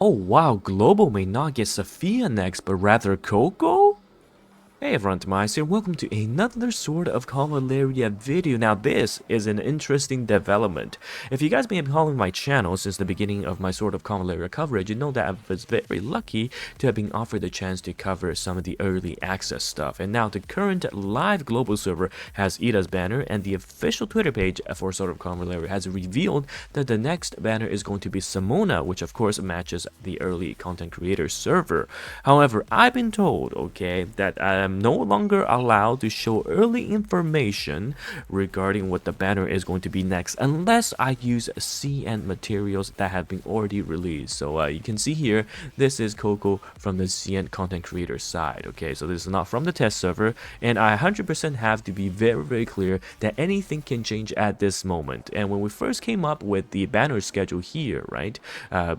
Oh wow, Global may not get Saffiyah next, but rather Coco? Hey everyone, TimaeuSS here. Welcome to another sort of Convallaria video. Now this is an interesting development. If you guys may have been following my channel since the beginning of my sort of Convallaria coverage, you know that I was very lucky to have been offered the chance to cover some of the early access stuff. And now the current live global server has Ida's banner, and the official Twitter page for sort of Convallaria has revealed that the next banner is going to be Simona, which of course matches the early content creator server. However, I've been told, okay, that I'm no longer allowed to show early information regarding what the banner is going to be next unless I use CN materials that have been already released. So you can see here, this is Coco from the CN content creator side. Okay, so this is not from the test server, and I 100% have to be very clear that anything can change at this moment. And when we first came up with the banner schedule here, right,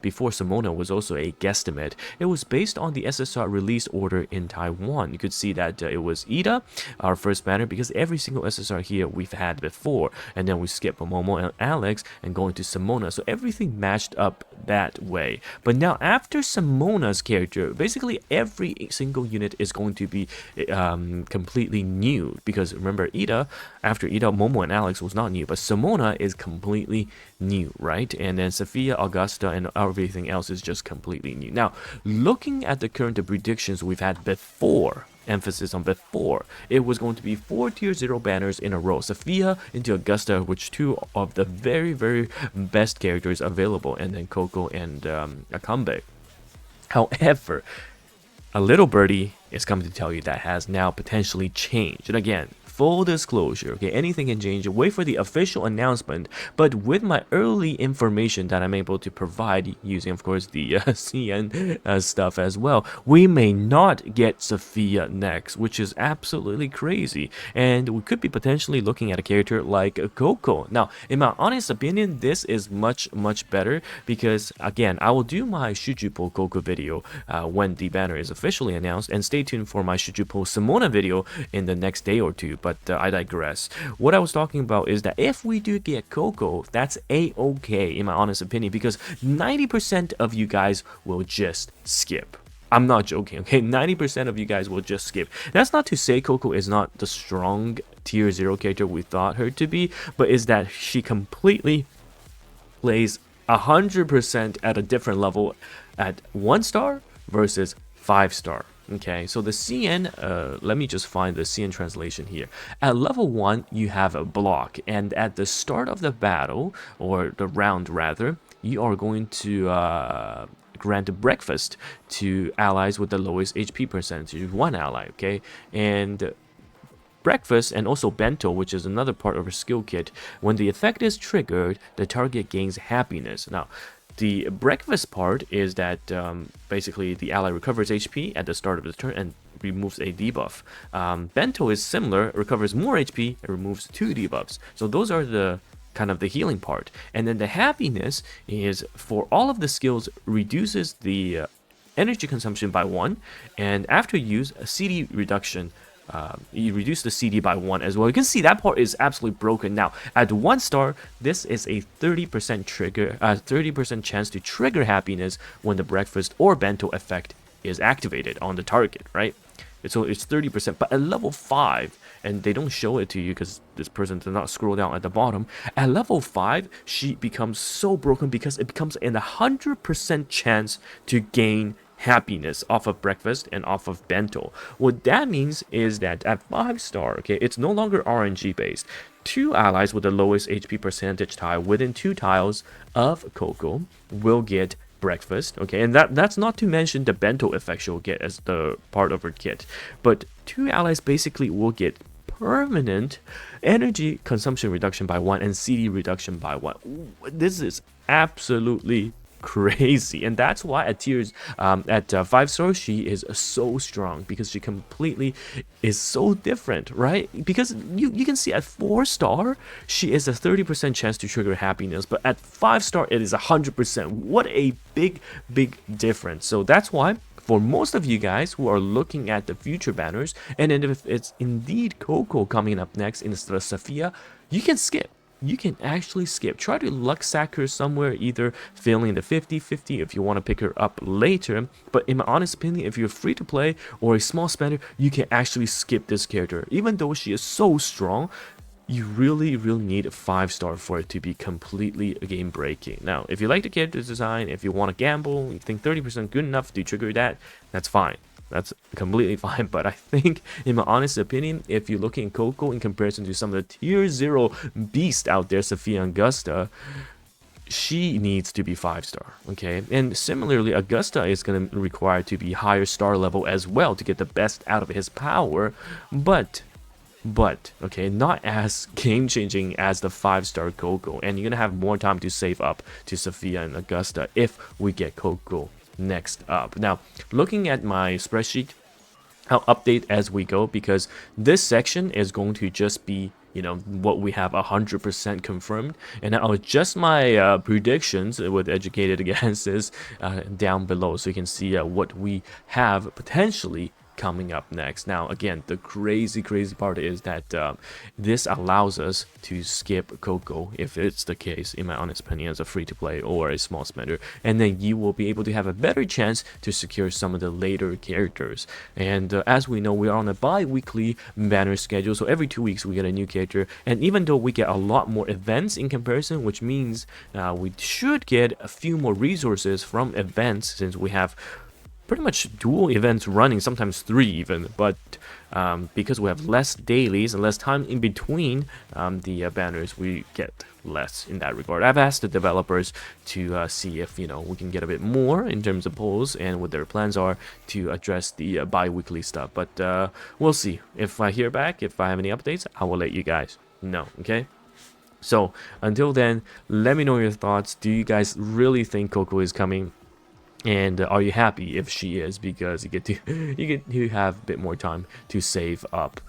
before Simona was also a guesstimate, it was based on the SSR release order in Taiwan. You could see that it was Ida, our first banner, because every single SSR here we've had before, and then we skip Momo and Alex and going to Simona, so everything matched up that way. But now after Simona's character, basically every single unit is going to be completely new, because remember, after Ida, Momo and Alex was not new, but Simona is completely new, right? And then Saffiyah, Auguste, and everything else is just completely new. Now, looking at the current predictions we've had before, emphasis on before, it was going to be 4 tier 0 banners in a row, Saffiyah into Auguste, which two of the very best characters available, and then Coco and Akambe. However, a little birdie is coming to tell you that has now potentially changed. And again, full disclosure, okay, anything can change. Wait for the official announcement. But with my early information that I'm able to provide using, of course, the CN stuff as well, we may not get Saffiyah next, which is absolutely crazy. And we could be potentially looking at a character like Coco. Now, in my honest opinion, this is much better because, again, I will do my Shujupo Coco video when the banner is officially announced, and stay tuned for my Shujupo Simona video in the next day or two. But I digress. What I was talking about is that if we do get Coco, that's a-okay in my honest opinion, because 90% of you guys will just skip. I'm not joking, okay? 90% of you guys will just skip. That's not to say Coco is not the strong tier 0 character we thought her to be, but is that she completely plays 100% at a different level at 1 star versus 5 star. Okay, so the CN, let me just find the CN translation here. At level 1, you have a block, and at the start of the battle, or the round rather, you are going to grant breakfast to allies with the lowest HP percentage, 1 ally, okay? And breakfast and also bento, which is another part of her skill kit, when the effect is triggered, the target gains happiness. Now, the breakfast part is that basically the ally recovers HP at the start of the turn and removes a debuff. Bento is similar, recovers more HP and removes 2 debuffs. So those are the kind of the healing part. And then the happiness is for all of the skills, reduces the energy consumption by 1, and after use, a CD reduction. You reduce the CD by 1 as well. You can see that part is absolutely broken. Now, at 1 star, this is a 30% trigger, 30% chance to trigger happiness when the breakfast or bento effect is activated on the target, right? So it's 30%, but at level 5, and they don't show it to you because this person does not scroll down at the bottom. At level 5, she becomes so broken because it becomes an 100% chance to gain happiness off of breakfast and off of bento. What that means is that at 5 star, okay, it's no longer RNG based. 2 allies with the lowest HP percentage tile within 2 tiles of Coco will get breakfast, okay, and that's not to mention the bento effect she'll get as the part of her kit. But 2 allies basically will get permanent energy consumption reduction by 1 and CD reduction by 1. This is absolutely crazy, and that's why at tiers at 5 stars she is so strong, because she completely is so different, right? Because you can see at 4 star she is a 30% chance to trigger happiness, but at 5 star it is 100%. What a big difference. So that's why for most of you guys who are looking at the future banners, and then if it's indeed Coco coming up next instead of Saffiyah, you can skip. you can actually skip. Try to luck sack her somewhere, either failing in the 50-50 if you want to pick her up later. But in my honest opinion, if you're free to play or a small spender, you can actually skip this character. Even though she is so strong, you really need a 5-star for it to be completely game breaking. Now, if you like the character design, if you want to gamble, you think 30% good enough to trigger that, that's fine. That's completely fine. But I think, in my honest opinion, if you're looking at Coco in comparison to some of the tier 0 beasts out there, Saffiyah and Auguste, she needs to be 5-star, okay? And similarly, Auguste is going to require to be higher star level as well to get the best out of his power, but okay, not as game-changing as the 5-star Coco, and you're gonna have more time to save up to Saffiyah and Auguste if we get Coco next up. Now, looking at my spreadsheet, I'll update as we go, because this section is going to just be, you know, what we have 100% confirmed, and I'll adjust my predictions with educated guesses down below, so you can see what we have potentially coming up next. Now, again, the crazy part is that this allows us to skip Coco if it's the case, in my honest opinion, as a free-to-play or a small spender, and then you will be able to have a better chance to secure some of the later characters. And as we know, we are on a bi-weekly banner schedule, so every 2 weeks we get a new character, and even though we get a lot more events in comparison, which means we should get a few more resources from events, since we have pretty much dual events running, sometimes 3 even, but because we have less dailies and less time in between the banners, we get less in that regard. I've asked the developers to see if, you know, we can get a bit more in terms of polls and what their plans are to address the bi-weekly stuff, but we'll see. If I hear back, if I have any updates, I will let you guys know, okay? So until then, let me know your thoughts. Do you guys really think Coco is coming? And are you happy if she is, because you get to have a bit more time to save up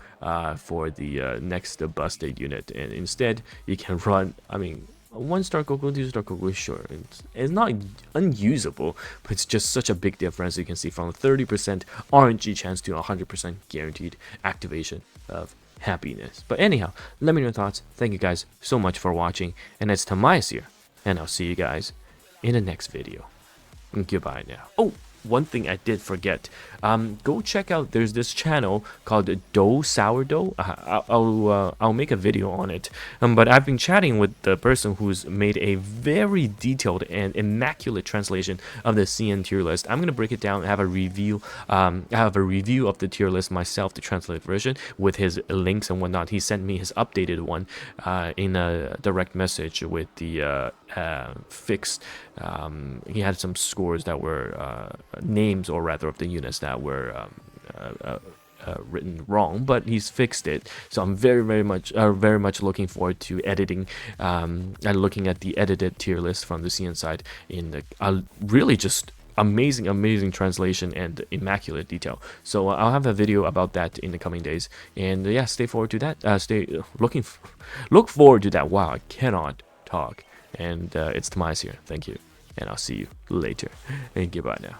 for the next busted unit, and instead you can run, I mean, 1-star Coco, 2-star Coco, sure, it's not unusable, but it's just such a big difference. You can see from 30% RNG chance to 100% guaranteed activation of happiness. But anyhow, let me know your thoughts. Thank you guys so much for watching, and it's TimaeuSS here, and I'll see you guys in the next video. Goodbye now. Oh, one thing I did forget. Go check out, there's this channel called Dough Sourdough. I'll make a video on it. But I've been chatting with the person who's made a very detailed and immaculate translation of the CN tier list. I'm gonna break it down and have a review. I have a review of the tier list myself, the translated version, with his links and whatnot. He sent me his updated one in a direct message with the fixed. He had some scores that were names, or rather of the units that were written wrong, but he's fixed it. So I'm very much looking forward to editing and looking at the edited tier list from the CN side in the really just amazing translation and immaculate detail. So I'll have a video about that in the coming days, and yeah, stay forward to that. Look forward to that. Wow, I cannot talk. And it's TimaeuSS here. Thank you, and I'll see you later. And goodbye now.